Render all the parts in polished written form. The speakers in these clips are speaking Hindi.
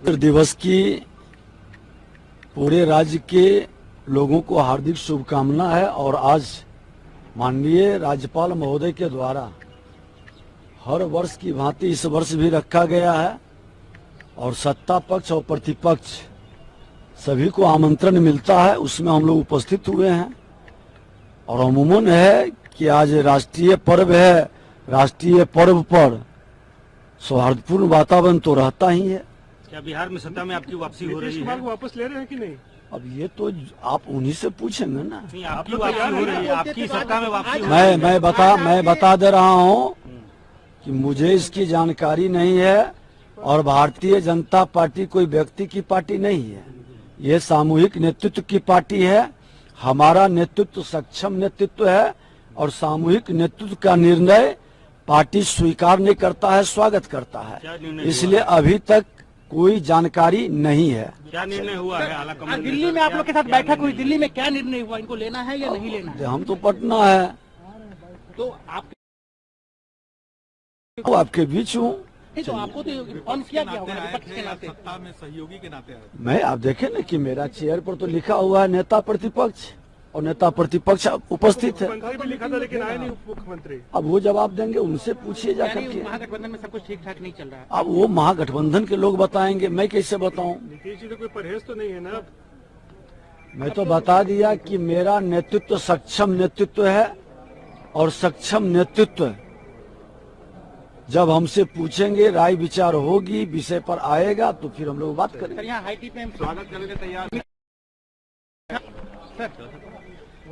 दिवस की पूरे राज्य के लोगों को हार्दिक शुभकामना है। और आज माननीय राज्यपाल महोदय के द्वारा हर वर्ष की भांति इस वर्ष भी रखा गया है और सत्ता पक्ष और प्रतिपक्ष सभी को आमंत्रण मिलता है, उसमें हम लोग उपस्थित हुए हैं। और अमूमन है कि आज राष्ट्रीय पर्व है, राष्ट्रीय पर्व पर सौहार्दपूर्ण वातावरण तो रहता ही है। क्या बिहार में सत्ता में आपकी वापसी हो रही है? वापस ले रहे हैं कि नहीं? अब ये तो आप उन्हीं से पूछेंगे ना। नहीं, आपकी वापसी हो रही है, आपकी सत्ता में वापसी मैं बता दे रहा हूँ कि मुझे इसकी जानकारी नहीं है और भारतीय जनता पार्टी कोई व्यक्ति की पार्टी नहीं है, ये सामूहिक नेतृत्व की पार्टी है। हमारा नेतृत्व सक्षम नेतृत्व है और सामूहिक नेतृत्व का निर्णय पार्टी स्वीकार नहीं करता है, स्वागत करता है। इसलिए अभी तक कोई जानकारी नहीं है। क्या निर्णय हुआ है? आला कमान दिल्ली में आप लोग के साथ बैठक हुई, दिल्ली में क्या निर्णय हुआ? इनको लेना है या नहीं लेना है? हम तो पटना है, तो आप तो आपके बीच हूँ। तो आपको तो इन्फॉर्म किया गया होगा विपक्ष के नाते, सत्ता में सहयोगी के नाते आए। मैं आप देखे ना कि मेरा चेयर पर तो लिखा हुआ है नेता प्रतिपक्ष और नेता प्रतिपक्ष उपस्थित है। मुख्यमंत्री भी लिखा था लेकिन आए नहीं मुख्यमंत्री। अब वो जवाब देंगे, उनसे पूछिए जाकर यानी के। महागठबंधन में सब कुछ ठीक ठाक नहीं चल रहा है। अब वो महागठबंधन के लोग बताएंगे, मैं कैसे बताऊं? नीतीश जी तो कोई परहेज तो नहीं है ना? मैं तो बता दिया कि मेरा नेतृत्व सक्षम नेतृत्व है और सक्षम नेतृत्व जब हमसे पूछेंगे, राय विचार होगी, विषय पर आएगा तो फिर हम लोग बात सर करेंगे। यहाँ हाईटी पे हम स्वागत करने तैयार।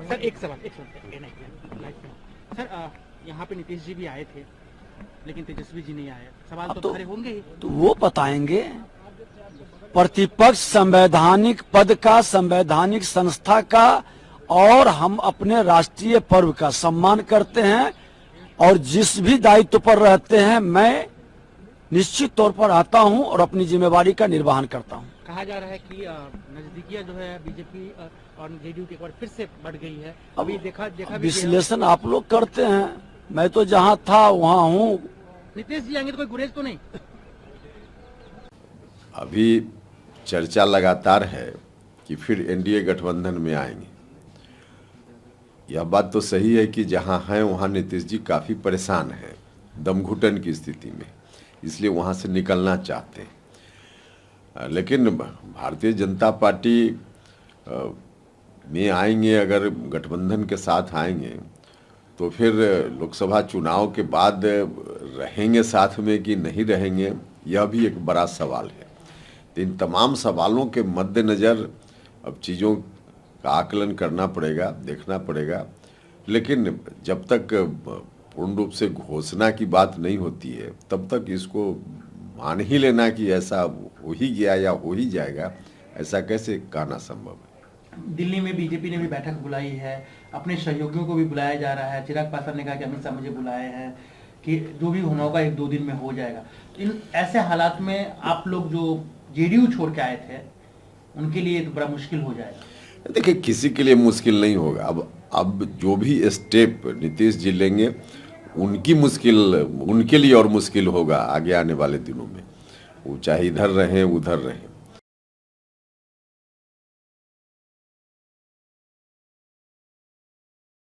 सर एक सवाल सर, यहाँ पे नीतीश जी भी आए थे लेकिन तेजस्वी जी नहीं आए, सवाल तो खड़े होंगे ही। तो वो बताएंगे। प्रतिपक्ष संवैधानिक पद का, संवैधानिक संस्था का और हम अपने राष्ट्रीय पर्व का सम्मान करते हैं और जिस भी दायित्व पर रहते हैं मैं निश्चित तौर पर आता हूं और अपनी जिम्मेवारी का निर्वहन करता हूं। कहा जा रहा है कि नजदीकियां जो है बीजेपी और जेडीयू की एक बार फिर से बढ़ गई है। अभी देखा भी विश्लेषण आप लोग करते हैं, मैं तो जहां था वहां हूं। नीतीश जी आएंगे तो कोई गुरेज तो नहीं? अभी चर्चा लगातार है कि फिर एनडीए गठबंधन में आएंगे। यह बात तो सही है कि जहां हैं वहां नीतीश जी काफ़ी परेशान हैं, दमघुटन की स्थिति में, इसलिए वहां से निकलना चाहते हैं। लेकिन भारतीय जनता पार्टी में आएंगे, अगर गठबंधन के साथ आएंगे तो फिर लोकसभा चुनाव के बाद रहेंगे साथ में कि नहीं रहेंगे, यह भी एक बड़ा सवाल है। तो इन तमाम सवालों के मद्देनज़र अब चीज़ों का आकलन करना पड़ेगा, देखना पड़ेगा। लेकिन जब तक पूर्ण रूप से घोषणा की बात नहीं होती है तब तक इसको मान ही लेना कि ऐसा हो ही गया या हो ही जाएगा, ऐसा कैसे कहना संभव है। दिल्ली में बीजेपी ने भी बैठक बुलाई है, अपने सहयोगियों को भी बुलाया जा रहा है। चिराग पासवान ने कहा कि अमित शाह मुझे बुलाए हैं कि जो भी होना होगा 1-2 दिन में हो जाएगा। इन ऐसे हालात में आप लोग जो जेडीयू छोड़ के आए थे उनके लिए तो बड़ा मुश्किल हो जाएगा। देखिए, किसी के लिए मुश्किल नहीं होगा। अब जो भी स्टेप नीतीश जी लेंगे उनकी मुश्किल उनके लिए और मुश्किल होगा आगे आने वाले दिनों में, वो चाहे इधर रहें उधर रहें।